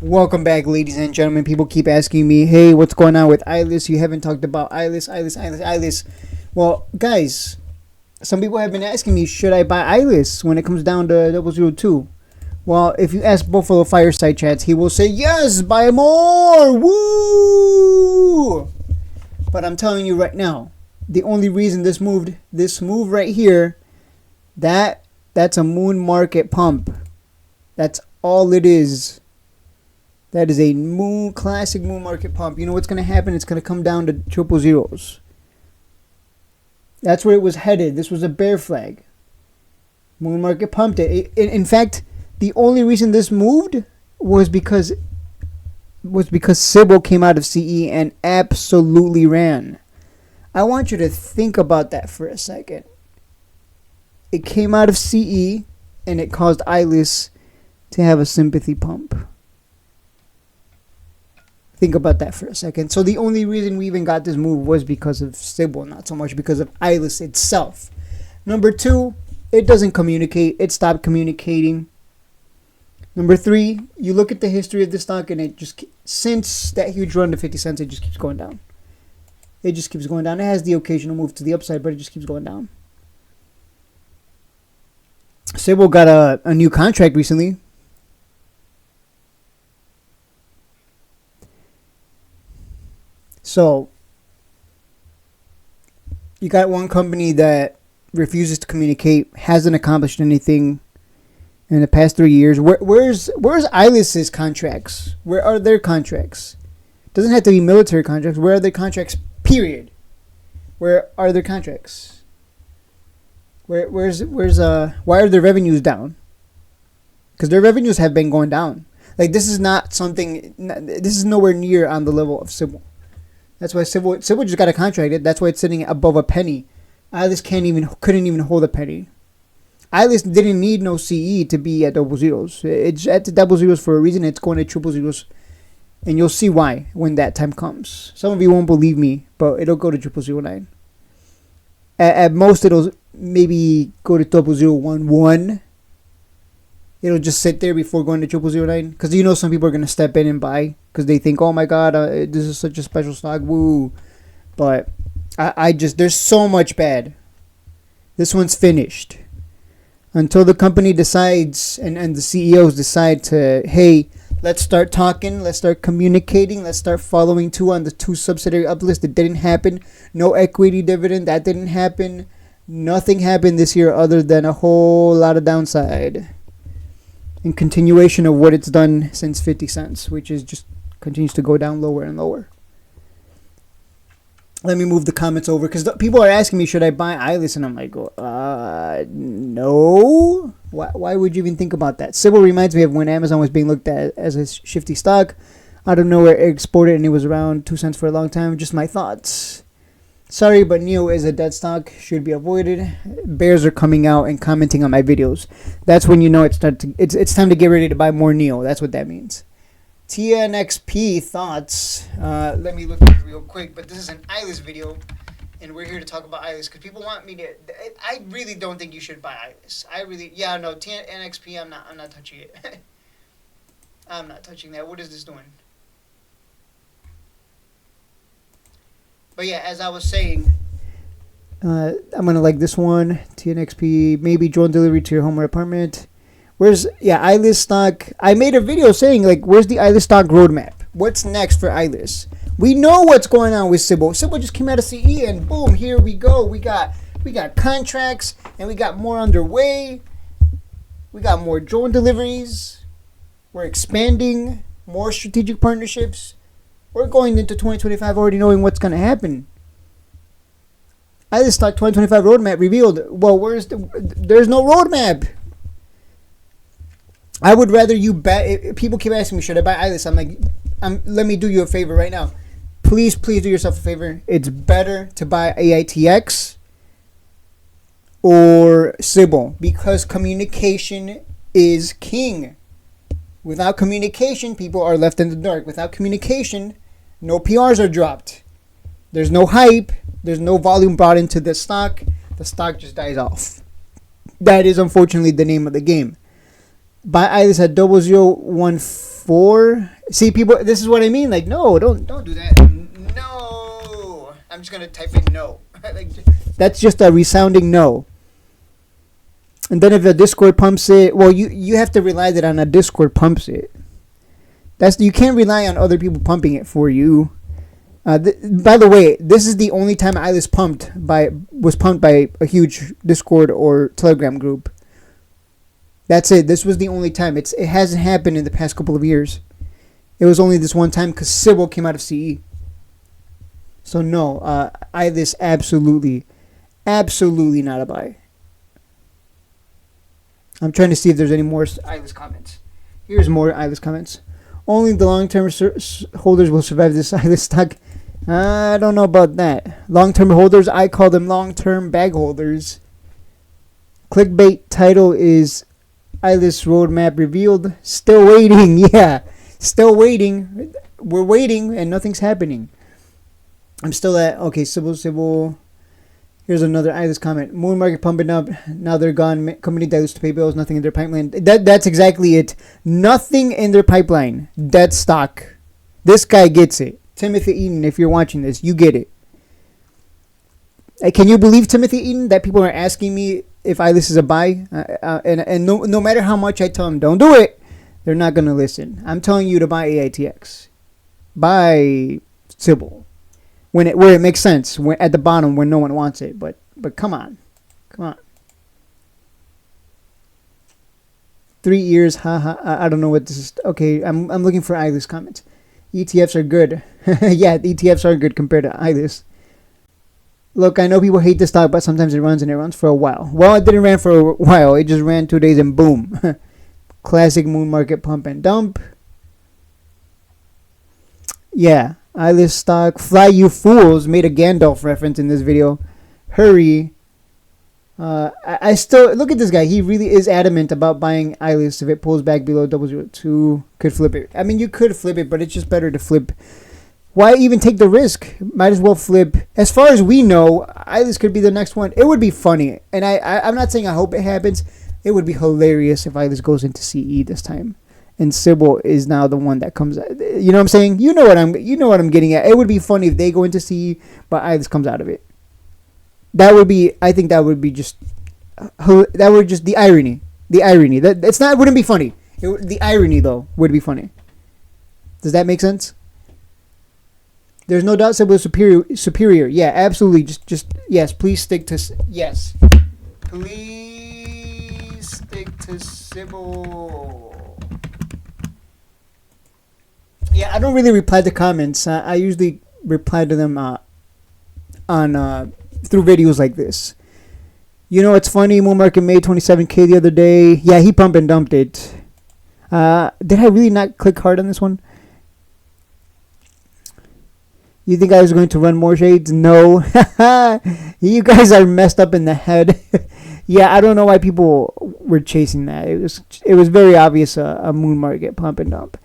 Welcome back, ladies and gentlemen. People keep asking me, hey, what's going on with Ilus? You haven't talked about Ilus. Well, guys, some people have been asking me, should I buy Ilus when it comes down to 002? Well, if you ask Buffalo Fireside Chats, he will say, yes, buy more! Woo! But I'm telling you right now, the only reason this move right here, that's a moon market pump. That's all it is. That is a classic moon market pump. You know what's going to happen? It's going to come down to triple zeros. That's where it was headed. This was a bear flag. Moon market pumped it. In fact, the only reason this moved was because Cybl came out of CE and absolutely ran. I want you to think about that for a second. It came out of CE and it caused Ilus to have a sympathy pump. Think about that for a second. So the only reason we even got this move was because of Cybl, not so much because of Ilus itself. Number two, it doesn't communicate. It stopped communicating. Number three, you look at the history of the stock and it just, since that huge run to 50 cents, it just keeps going down. It just keeps going down. It has the occasional move to the upside, but it just keeps going down. Cybl got a new contract recently. So, you got one company that refuses to communicate, hasn't accomplished anything in the past 3 years. Where's Ilus's contracts? Where are their contracts? Doesn't have to be military contracts. Where are their contracts? Period. Where are their contracts? Why are their revenues down? Because their revenues have been going down. Like, this is not something. This is nowhere near on the level of Cybl. That's why Cybl just got a contract. That's why it's sitting above a penny. Ilus couldn't even hold a penny. Ilus didn't need no CE to be at double zeros. It's at the double zeros for a reason. It's going to triple zeros, and you'll see why when that time comes. Some of you won't believe me, but it'll go to 0009. At most, it'll maybe go to 0011. It'll just sit there before going to 0009. Because you know some people are going to step in and buy. Because they think, oh my god, this is such a special stock. Woo. But I just, there's so much bad. This one's finished. Until the company decides and the CEOs decide to, hey, let's start talking. Let's start communicating. Let's start following through on the 2 subsidiary uplist. That didn't happen. No equity dividend. That didn't happen. Nothing happened this year other than a whole lot of downside. In continuation of what it's done since 50 cents, which is just continues to go down lower and lower. Let me move the comments over because people are asking me, should I buy Ilus? And I'm like, no. Why would you even think about that? Cybl reminds me of when Amazon was being looked at as a shifty stock. I don't know where it exported and it was around 2 cents for a long time. Just my thoughts. Sorry, but NEO is a dead stock, should be avoided. Bears are coming out and commenting on my videos. That's when you know it's time to get ready to buy more NEO. That's what that means. TNXP thoughts. Let me look at it real quick. But this is an Ilus video, and we're here to talk about Ilus because people want me to. I really don't think you should buy Ilus. TNXP. I'm not touching it. I'm not touching that. What is this doing? But yeah, as I was saying, I'm going to like this one. TNXP, maybe drone delivery to your home or apartment. Ilus stock. I made a video saying, like, where's the Ilus stock roadmap? What's next for Ilus? We know what's going on with Cybl. Cybl just came out of CE and boom, here we go. We got contracts and we got more underway. We got more drone deliveries. We're expanding more strategic partnerships. We're going into 2025 already knowing what's going to happen. Ilus stock 2025 roadmap revealed. Well, there's no roadmap. I would rather you bet. People keep asking me, should I buy Ilus? I'm like, let me do you a favor right now. Please do yourself a favor. It's better to buy Aitx or Cybl because communication is king. Without communication, people are left in the dark. Without communication, no PRs are dropped. There's no hype. There's no volume brought into the stock. The stock just dies off. That is unfortunately the name of the game. Buy Ilus at 0015 before. See, people, this is what I mean. Like, no, don't do that. No. I'm just going to type in no. Like, that's just a resounding no. And then if the Discord pumps it, well, you have to rely that on a Discord pumps it. You can't rely on other people pumping it for you. By the way, this is the only time Ilus was pumped by a huge Discord or Telegram group. That's it. This was the only time. It hasn't happened in the past couple of years. It was only this one time because Cybl came out of CE. So no, Ilus absolutely not a buy. I'm trying to see if there's any more Ilus comments. Here's more Ilus comments. Only the long-term holders will survive this Ilus stock. I don't know about that. Long-term holders, I call them long-term bag holders. Clickbait title is Ilus roadmap revealed. Still waiting. Yeah, still waiting. We're waiting and nothing's happening. I'm still at, okay, Cybl. Here's another Ilus comment. Moon market pumping up. Now they're gone. Company dilutes to pay bills. Nothing in their pipeline. That's exactly it. Nothing in their pipeline. Dead stock. This guy gets it. Timothy Eaton, if you're watching this, you get it. Can you believe, Timothy Eaton, that people are asking me if Ilus is a buy? And no matter how much I tell them, don't do it, they're not going to listen. I'm telling you to buy AITX. Buy Cybl. Where it makes sense, at the bottom when no one wants it, but come on. 3 years, haha. I don't know what this is. Okay, I'm looking for Ilus comments. ETFs are good. Yeah, the ETFs are good compared to Ilus. Look, I know people hate this stock, but sometimes it runs for a while. Well, it didn't run for a while. It just ran 2 days and boom. Classic moon market pump and dump. Yeah. Ilus stock. Fly you fools. Made a Gandalf reference in this video. Hurry. I still look at this guy. He really is adamant about buying Ilus. If it pulls back below 002, could flip it. I mean, you could flip it, but it's just better to flip. Why even take the risk? Might as well flip. As far as we know, Ilus could be the next one. It would be funny, and I'm not saying I hope it happens. It would be hilarious if Ilus goes into CE this time, and Cybl is now the one that comes. You know what I'm saying? You know what I'm getting at. It would be funny if they go into CE, but Ilus comes out of it. That would be. I think that would be just. That would just the irony. The irony. That it's not. It wouldn't be funny. The irony though would be funny. Does that make sense? There's no doubt Cybl is superior. Yeah, absolutely. Just yes. Please stick to yes. Please stick to Cybl. Yeah, I don't really reply to comments. I usually reply to them on through videos like this. You know, it's funny. Moon market made 27K the other day. Yeah, he pump and dumped it. Did I really not click hard on this one? You think I was going to run more shades? No. You guys are messed up in the head. Yeah, I don't know why people were chasing that. It was very obvious a moon market pump and dump.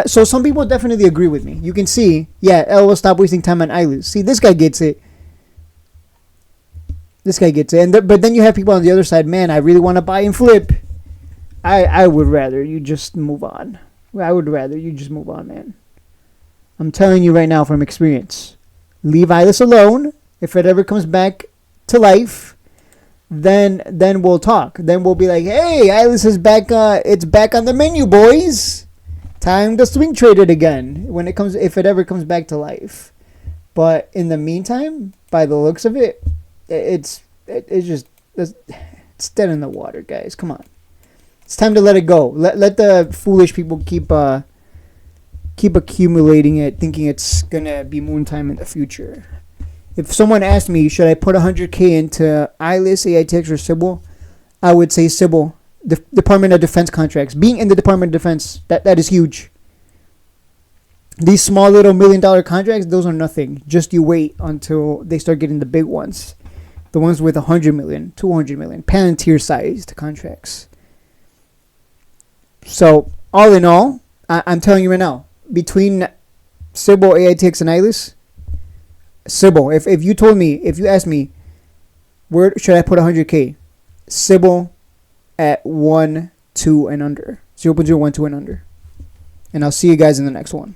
So some people definitely agree with me. You can see, yeah, L will stop wasting time on Ilus. See, this guy gets it. But then you have people on the other side, man, I really want to buy and flip. I would rather you just move on. Man. I'm telling you right now from experience. Leave Ilus alone. If it ever comes back to life, then we'll talk. Then we'll be like, hey, Ilus is back. It's back on the menu, boys. Time to swing trade it again if it ever comes back to life. But in the meantime, by the looks of it, it's dead in the water, guys. Come on, it's time to let it go. Let the foolish people keep accumulating it, thinking it's gonna be moon time in the future. If someone asked me, should I put 100K into Ilus, AITX, or Cybl, I would say Cybl. The Department of Defense contracts. Being in the Department of Defense, that is huge. These small little $1 million contracts, those are nothing. Just you wait until they start getting the big ones. The ones with 100 million, 200 million, Palantir sized contracts. So, all in all, I'm telling you right now, between Cybl, AITX, and Ilus, Cybl. If you asked me, where should I put 100K? Cybl at 1, 2, and under. 0.01 to and under. And I'll see you guys in the next one.